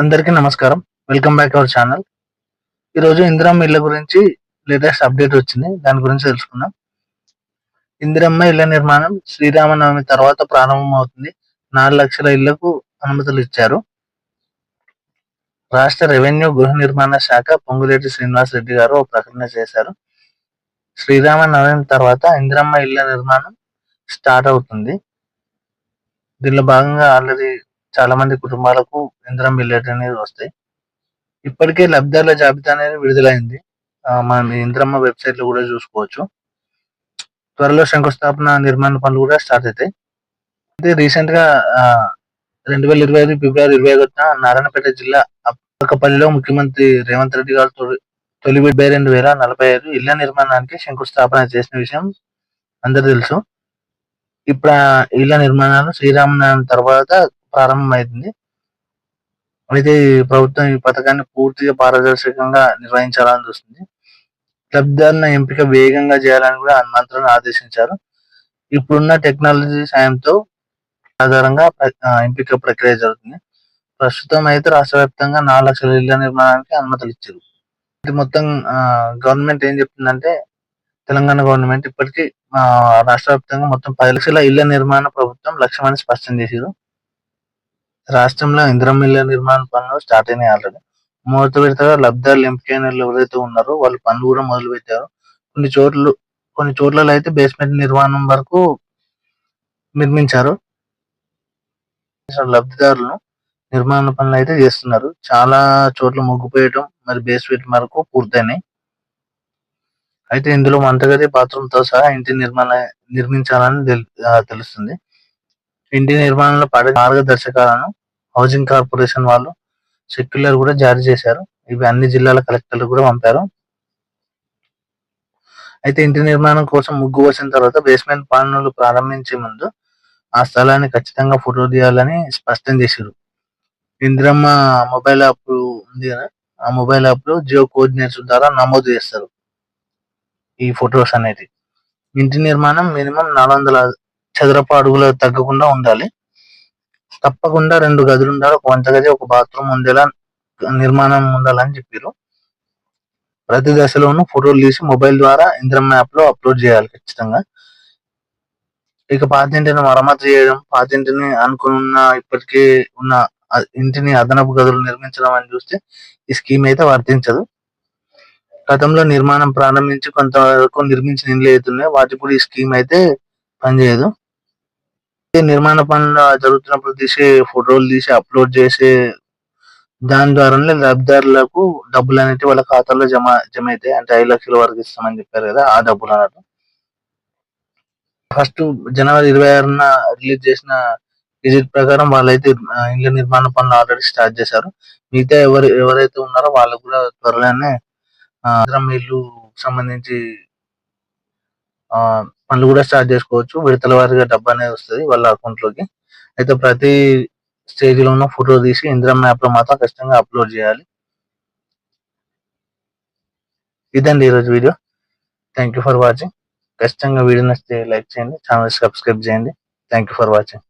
అందరికీ నమస్కారం. Welcome back our channel. ఈరోజు ఇందిరమ్మ ఇళ్ళ గురించి లేటెస్ట్ అప్డేట్ వచ్చింది. దాని గురించి తెలుసుకుందాం. ఇందిరమ్మ ఇళ్ల నిర్మాణం శ్రీరామనవమి తర్వాత ప్రారంభమవుతుంది. 4 లక్షల ఇళ్లకు అనుమతులు ఇచ్చారు. రాష్ట్ర రెవెన్యూ గృహ నిర్మాణ శాఖ పొంగులేటి శ్రీనివాస్ రెడ్డి గారు ఒక ప్రకటన చేశారు. శ్రీరామనవమి తర్వాత ఇందిరమ్మ ఇళ్ల నిర్మాణం స్టార్ట్ అవుతుంది. దీనిలో భాగంగా ఆల్రెడీ చాలా మంది కుటుంబాలకు ఇందిరమ్మ ఇల్లు అనేది వస్తాయి. ఇప్పటికే లబ్ధిదారుల జాబితా అనేది విడుదలైంది. మనం ఇందిరమ్మ వెబ్సైట్ లో కూడా చూసుకోవచ్చు. త్వరలో శంకుస్థాపన నిర్మాణ పనులు కూడా స్టార్ట్ అవుతాయి. అయితే రీసెంట్ గా 2025 ఫిబ్రవరి 21న నారాయణపేట జిల్లా అప్పకపల్లిలో ముఖ్యమంత్రి రేవంత్ రెడ్డి గారు తొలి 72,045 ఇళ్ల నిర్మాణానికి శంకుస్థాపన చేసిన విషయం అందరూ తెలుసు. ఇప్పుడు ఇళ్ల నిర్మాణాలు శ్రీరామనవమి తర్వాత ప్రారంభమైంది. అయితే ప్రభుత్వం ఈ పథకాన్ని పూర్తిగా పారదర్శకంగా నిర్వహించాలని చూస్తుంది. లబ్ధిదారుల ఎంపిక వేగంగా చేయాలని కూడా మంత్రులను ఆదేశించారు. ఇప్పుడున్న టెక్నాలజీ సాయంతో ఆధారంగా ఎంపిక ప్రక్రియ జరుగుతుంది. ప్రస్తుతం అయితే రాష్ట్ర వ్యాప్తంగా 4 లక్షల ఇళ్ల నిర్మాణానికి అనుమతులు ఇచ్చారు. ఇది మొత్తం గవర్నమెంట్ ఏం చెప్తుందంటే, తెలంగాణ గవర్నమెంట్ ఇప్పటికీ రాష్ట్ర వ్యాప్తంగా మొత్తం 10 లక్షల ఇళ్ల నిర్మాణ ప్రభుత్వం లక్ష్యమని స్పష్టం చేశారు. రాష్ట్రంలో ఇందిరమ్మ ఇళ్ల నిర్మాణ పనులు స్టార్ట్ అయినాయి ఆల్రెడీ. మొదటి విడతగా లబ్ధిదారులు ఎంపికైన ఎవరైతే ఉన్నారో వాళ్ళు పనులు కూడా మొదలు పెట్టారు. కొన్ని చోట్ల అయితే బేస్మెంట్ నిర్మాణం వరకు నిర్మించారు. లబ్ధిదారులు నిర్మాణ పనులు అయితే చేస్తున్నారు. చాలా చోట్ల ముగ్గుపోయటం మరి బేస్మెంట్ వరకు పూర్తయినాయి. అయితే ఇందులో వంటగది, బాత్రూమ్ తో సహా ఇంటి నిర్మించాలని తెలుస్తుంది. ఇంటి నిర్మాణంలో మార్గదర్శకాలను హౌసింగ్ కార్పొరేషన్ వాళ్ళు సర్క్యులర్ కూడా జారీ చేశారు. ఇవి అన్ని జిల్లాల కలెక్టర్లు కూడా పంపారు. అయితే ఇంటి నిర్మాణం కోసం ముగ్గు వచ్చిన తర్వాత బేస్మెంట్ పనులు ప్రారంభించే ముందు ఆ స్థలాన్ని ఖచ్చితంగా ఫోటో తీయాలని స్పష్టం చేశారు. ఇందిరమ్మ మొబైల్ యాప్ ఉంది కదా, ఆ మొబైల్ యాప్ లో జియో కోఆర్డినేట్స్ ద్వారా నమోదు చేస్తారు ఈ ఫొటోస్ అనేది. ఇంటి నిర్మాణం మినిమం 400 చదరపు అడుగులు తగ్గకుండా ఉండాలి. తప్పకుండా 2 గదులు ఉండాలి, ఒక వంటగది, ఒక బాత్రూమ్ ఉండేలా నిర్మాణం ఉండాలని చెప్పారు. ప్రతి దశలోనూ ఫోటోలు తీసి మొబైల్ ద్వారా ఇందిరమ్మ యాప్ లో అప్లోడ్ చేయాలి ఖచ్చితంగా. ఇక పాతింటిని మరమ్మతు చేయడం, పాతింటిని అనుకున్న ఇప్పటికే ఉన్న ఇంటిని అదనపు గదులు నిర్మించడం అని చూస్తే ఈ స్కీమ్ అయితే వర్తించదు. గతంలో నిర్మాణం ప్రారంభించి కొంతవరకు నిర్మించిన ఇండ్లు అవుతున్నాయి, వాటికి కూడా ఈ స్కీమ్ అయితే పనిచేయదు. నిర్మాణ పనులు జరుగుతున్నప్పుడు తీసే ఫోటోలు తీసి అప్లోడ్ చేసే దాని ద్వారానే లబ్ధిదారులకు డబ్బులు అనేవి వాళ్ళ ఖాతాలో జమ అవుతాయి. అంటే 5 లక్షల వరకు ఇస్తామని చెప్పారు కదా, ఆ డబ్బులు అన్నట్టు. ఫస్ట్ జనవరి 26న రిలీజ్ చేసిన విజిట్ ప్రకారం వాళ్ళైతే ఇళ్ల నిర్మాణ పనులు ఆల్రెడీ స్టార్ట్ చేశారు. మిగతా ఎవరైతే ఉన్నారో వాళ్ళకు కూడా త్వరలోనే ఇల్లు సంబంధించి పనులు కూడా స్టార్ట్ చేసుకోవచ్చు. విడతల వారీగా డబ్బు అనేది వస్తుంది వాళ్ళ అకౌంట్ లోకి. అయితే ప్రతి స్టేజ్ లో ఉన్న ఫోటో తీసి ఇందిరమ్మ యాప్ లో మాత్రం ఖచ్చితంగా అప్లోడ్ చేయాలి. ఇదండి ఈరోజు video. Thank you for watching. ఖచ్చితంగా వీడియో నచ్చితే లైక్ చేయండి, ఛానల్ సబ్స్క్రైబ్ చేయండి. Thank you for watching.